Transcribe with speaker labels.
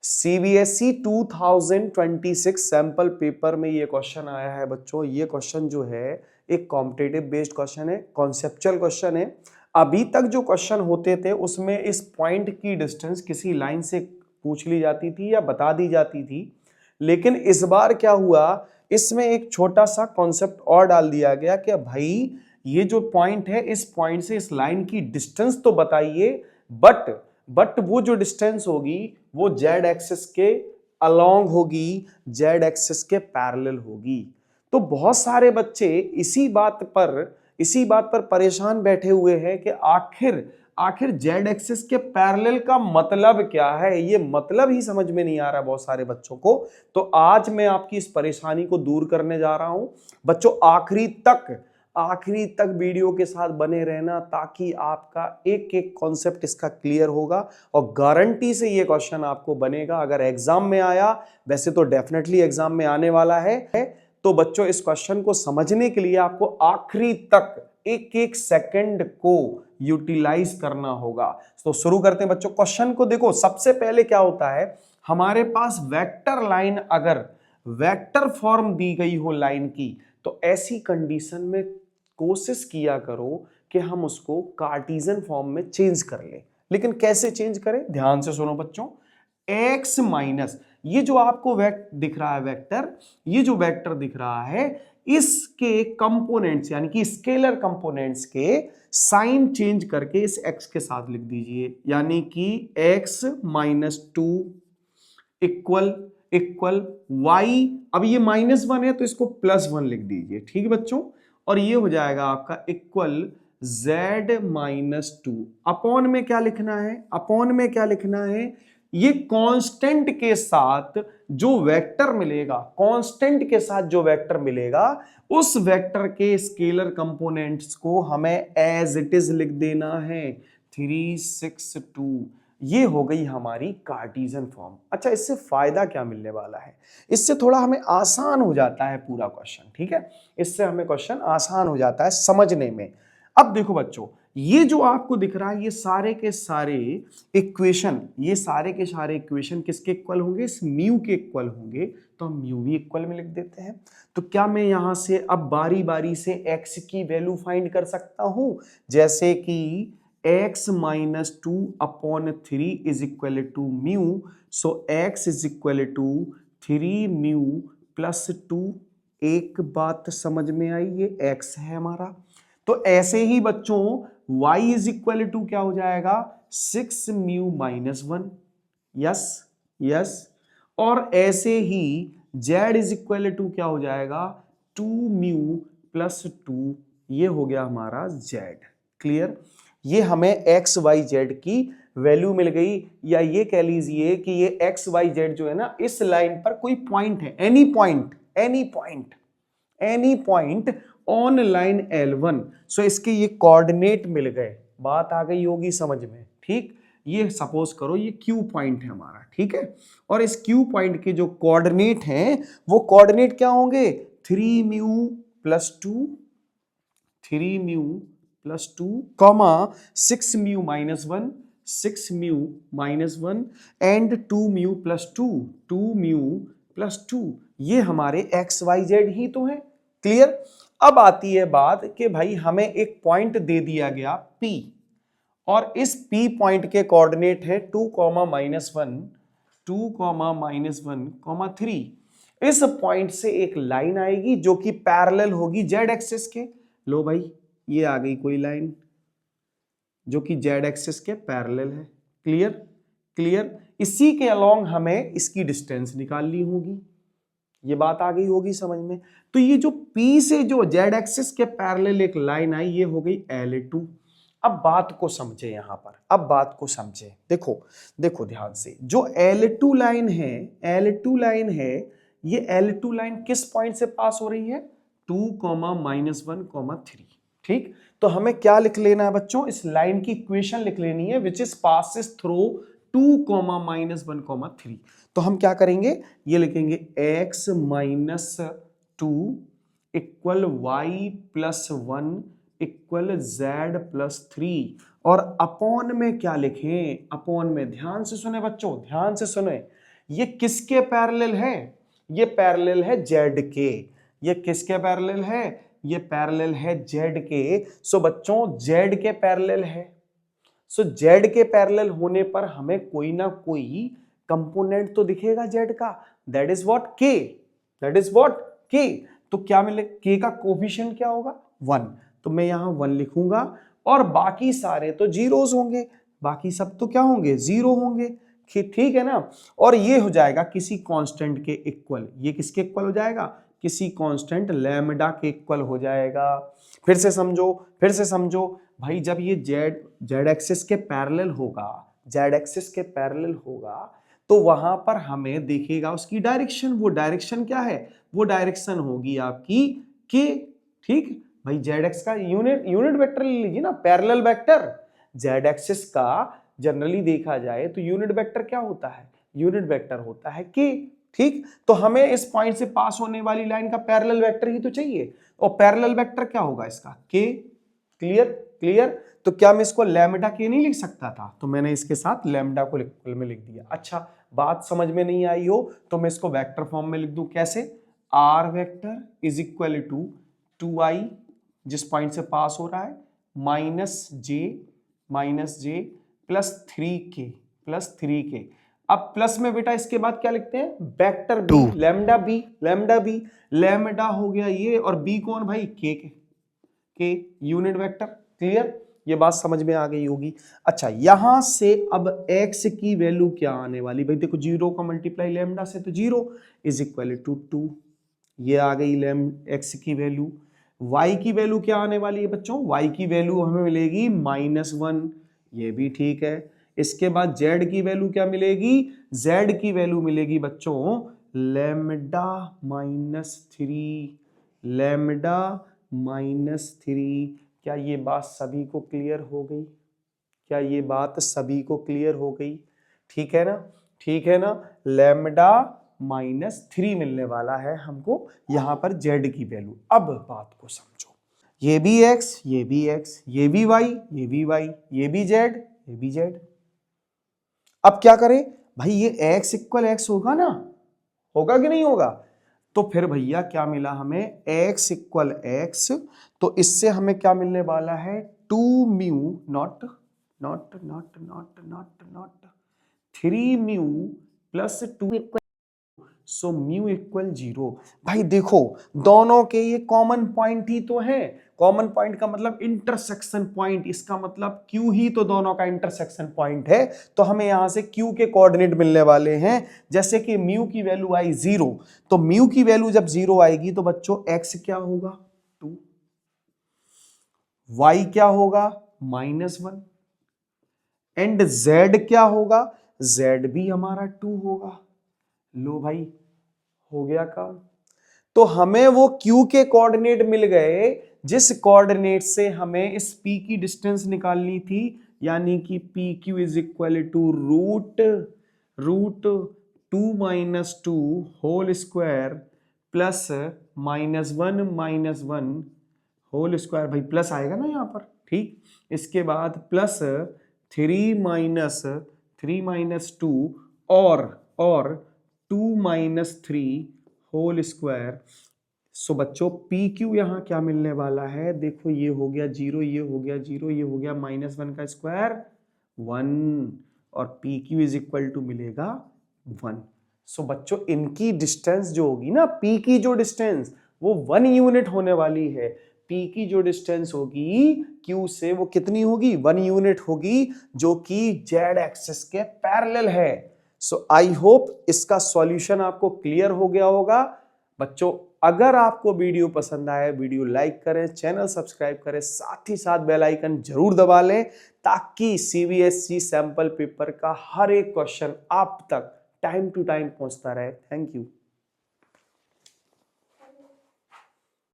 Speaker 1: CBSE 2026 sample paper में ये question आया है बच्चों। ये क्वेश्चन जो है एक कॉम्पिटिटिव बेस्ड क्वेश्चन है, कॉन्सेप्चुअल क्वेश्चन है। अभी तक जो क्वेश्चन होते थे उसमें इस पॉइंट की डिस्टेंस किसी लाइन से पूछ ली जाती थी या बता दी जाती थी, लेकिन इस बार क्या हुआ, इसमें एक छोटा सा कॉन्सेप्ट और डाल दिया गया कि भाई ये जो पॉइंट है इस पॉइंट से इस लाइन की डिस्टेंस तो बताइए, बट वो जो डिस्टेंस होगी वो जेड एक्सिस के अलोंग होगी, जेड एक्सिस के पैरेलल होगी। तो बहुत सारे बच्चे इसी बात पर परेशान बैठे हुए हैं कि आखिर जेड एक्सिस के पैरेलल का मतलब क्या है। ये मतलब ही समझ में नहीं आ रहा बहुत सारे बच्चों को। तो आज मैं आपकी इस परेशानी को दूर करने जा रहा हूं। बच्चों आखिरी तक वीडियो के साथ बने रहना, ताकि आपका एक एक कॉन्सेप्ट इसका क्लियर होगा और गारंटी से ये क्वेश्चन आपको बनेगा अगर एग्जाम में आया। वैसे तो डेफिनेटली एग्जाम में आने वाला है। तो बच्चों इस क्वेश्चन को समझने के लिए आपको आखिरी तक एक एक सेकंड को यूटिलाइज करना होगा। तो शुरू करते हैं बच्चों। क्वेश्चन को देखो, सबसे पहले क्या होता है, हमारे पास वेक्टर लाइन अगर वेक्टर फॉर्म दी गई हो लाइन की, तो ऐसी कंडीशन में कोशिश किया करो कि हम उसको कार्टेशियन फॉर्म में चेंज कर ले। लेकिन कैसे चेंज करें, ध्यान से सुनो बच्चों। x माइनस ये जो आपको दिख रहा है वेक्टर, ये जो वेक्टर दिख रहा है, इसके कंपोनेंट्स यानी कि स्केलर कंपोनेंट्स के साइन चेंज करके इस x के साथ लिख दीजिए, यानी कि x minus two equal y। अब ये -1 है तो इसको +1 लिख दीजिए, ठीक है बच्चों। और ये हो जाएगा आपका equal z minus two. Upon में क्या लिखना है, ये कांस्टेंट के साथ जो वेक्टर मिलेगा उस वेक्टर के स्केलर कंपोनेंट्स को हमें एज इट इज लिख देना है, 3 6 2। ये हो गई हमारी कार्टेशियन फॉर्म। अच्छा, इससे फायदा क्या मिलने वाला है, इससे थोड़ा हमें आसान हो जाता है पूरा क्वेश्चन, ठीक है। इससे हमें क्वेश्चन आसान हो जाता है समझने में। अब देखो बच्चों, ये जो आपको दिख रहा है ये सारे के सारे इक्वेशन किसके इक्वल होंगे, इस म्यू के इक्वल होंगे। तो हम म्यू भी इक्वल में लिख देते हैं। तो क्या मैं यहां से अब बारी बारी से x की वैल्यू फाइंड कर सकता हूं, जैसे कि x minus two upon 3 is equal to mu. So x is equal to 3 mu plus 2। एक बात समझ में आई, ये x है हमारा। तो ऐसे ही बच्चों y इज इक्वल टू क्या हो जाएगा, 6 म्यू माइनस 1। यस। और ऐसे ही z इज इक्वल टू क्या हो जाएगा, 2 म्यू प्लस 2। ये हो गया हमारा z। क्लियर। ये हमें x y z की वैल्यू मिल गई, या ये कह लीजिए कि ये x y z जो है ना, इस लाइन पर कोई पॉइंट है, any point on line L1। सो इसके ये कोऑर्डिनेट मिल गए। बात आ गई होगी समझ में, ठीक। ये सपोज करो ये Q पॉइंट है हमारा, ठीक है। और इस Q पॉइंट के जो कोऑर्डिनेट हैं वो कोऑर्डिनेट क्या होंगे, 3 mu plus 2 comma 6 mu minus 1 and 2 mu plus 2। ये हमारे एक्स वाई जेड ही तो है। क्लियर। अब आती है बात कि भाई हमें एक पॉइंट दे दिया गया P, और इस P पॉइंट के कोऑर्डिनेट है 2, -1, 3। इस पॉइंट से एक लाइन आएगी जो कि पैरेलल होगी जेड एक्सिस के। लो भाई, ये आ गई कोई लाइन जो कि जेड एक्सिस के पैरेलल है। क्लियर। इसी के अलोंग हमें इसकी डिस्टेंस निकालनी होगी। ये बात आ गई होगी समझ में। तो ये जो P से जो जेड एक्सिस के पैरेलल एक लाइन आई, ये हो गई L2। अब बात को समझे, यहां पर देखो ध्यान से। जो L2 लाइन है, ये L2 लाइन किस पॉइंट से पास हो रही है, 2, -1, 3। ठीक। तो हमें क्या लिख लेना है बच्चों, इस लाइन की इक्वेशन लिख लेनी है, विच इज पासिस थ्रू 2, -1, 3। तो हम क्या करेंगे, ये लिखेंगे x minus 2 equal y plus 1 equal z plus 3। और अपॉन में क्या लिखें, अपॉन में ध्यान से सुने बच्चों, ध्यान से सुने, ये किसके पैरेलल है? ये पैरेलल है जेड के। ये किसके पैरेलल है? ये पैरेलल है जेड के। सो बच्चों जेड के पैरेलल है। सो जेड के पैरेलल होने पर हमें कोई ना कोई कंपोनेंट तो दिखेगा जेड का, दैट इज व्हाट के, दैट इज व्हाट के। तो क्या मिले, के का कोफिशिएंट क्या होगा? 1। तो मैं यहां 1 लिखूंगा और बाकी सारे तो जीरोस होंगे, बाकी सब तो क्या होंगे? जीरो होंगे। ठीक है ना। और ये हो जाएगा किसी कांस्टेंट के इक्वल। ये किसके इक्वल हो जाएगा? किसी कांस्टेंट लैम्डा के इक्वल हो जाएगा। फिर से समझो भाई, जब ये जेड एक्सिस के पैरेलल होगा, जेड एक्सिस के पैरेलल होगा, तो वहां पर हमें दिखेगा उसकी डायरेक्शन। वो डायरेक्शन क्या है? वो डायरेक्शन होगी आपकी के। ठीक भाई, जेड एक्स का यूनिट वेक्टर ले लीजिए ना, पैरेलल वेक्टर। जेड एक्सिस का जनरली देखा जाए तो यूनिट वेक्टर क्या होता है? यूनिट वेक्टर होता है के। ठीक, तो हमें इस पॉइंट से पास होने वाली लाइन का पैरेलल वेक्टर ही तो चाहिए, और पैरेलल वेक्टर क्या होगा इसका? के। क्लियर। तो क्या मैं इसको लैम्डा के नहीं लिख सकता था? तो मैंने इसके साथ लैम्डा को में लिख दिया। अच्छा, बात समझ में नहीं आई हो तो मैं इसको वेक्टर फॉर्म में लिख दूं। कैसे? R vector is equal to 2i, जिस पॉइंट से पास हो रहा है, माइनस जे प्लस 3k। अब प्लस में बेटा इसके बाद क्या लिखते हैं? Vector b, lambda b. Lambda हो गया ये, और बी कौन भाई? के यूनिट वेक्टर। क्लियर, ये बात समझ में आ गई होगी। अच्छा, यहां से अब x की वैल्यू क्या आने वाली? भाई देखो, 0 का मल्टीप्लाई लैम्डा से तो 0 इज इक्वल टू 2। ये आ गई x की वैल्यू। y की वैल्यू क्या आने वाली है बच्चों? y की वैल्यू हमें मिलेगी -1। ये भी ठीक है। इसके बाद z की वैल्यू क्या मिलेगी? z की वैल्यू मिलेगी बच्चों लैम्डा -3। क्या ये बात सभी को क्लियर हो गई? क्या ये बात सभी को क्लियर हो गई? ठीक है ना। लैम्डा -3 मिलने वाला है हमको यहां पर z की वैल्यू। अब बात को समझो, ये भी x, ये भी x, ये भी y, ये भी y, ये भी z, ये भी z। अब क्या करें भाई? ये x इक्वल x होगा ना, होगा कि नहीं होगा? तो फिर भैया क्या मिला हमें? x equal x। तो इससे हमें क्या मिलने वाला है? 2 mu naught 3 mu plus 2, so mu equal 0। भाई देखो, दोनों के ये कॉमन पॉइंट ही तो है। कॉमन पॉइंट का मतलब इंटरसेक्शन पॉइंट, इसका मतलब Q ही तो दोनों का इंटरसेक्शन पॉइंट है। तो हमें यहां से Q के कोऑर्डिनेट मिलने वाले हैं। जैसे कि म्यू की वैल्यू आई 0, तो म्यू की वैल्यू जब 0 आएगी तो बच्चों x क्या होगा? 2, y क्या होगा? -1, एंड z क्या होगा? z भी हमारा 2 होगा। लो भाई, हो गया काम। तो हमें वो Q के कोऑर्डिनेट मिल गए, जिस कोऑर्डिनेट से हमें इस P की डिस्टेंस निकालनी थी, यानी कि PQ is equal to root 2 whole square plus -1 whole square. भाई प्लस आएगा ना यहाँ पर, ठीक। इसके बाद प्लस 3 - 2 और 2 - 3 होल स्क्वायर। सो बच्चों PQ यहाँ क्या मिलने वाला है? देखो, ये हो गया 0, ये हो गया 0, ये हो गया -1 का स्क्वायर 1, और PQ इज इक्वल टू मिलेगा 1। सो बच्चों इनकी डिस्टेंस जो होगी ना, P की जो डिस्टेंस, वो 1 यूनिट होने वाली है। P की जो डिस्टेंस होगी Q से, वो कितनी होगी? 1 यूनिट होगी, जो कि Z एक्सिस के पैरेलल है। सो आई होप इसका सॉल्यूशन आपको क्लियर हो गया होगा। बच्चों अगर आपको वीडियो पसंद आए, वीडियो लाइक करें, चैनल सब्सक्राइब करें, साथ ही साथ बेल आइकन जरूर दबा लें, ताकि CBSE सैंपल पेपर का हर एक क्वेश्चन आप तक टाइम टू टाइम पहुंचता रहे। Thank you.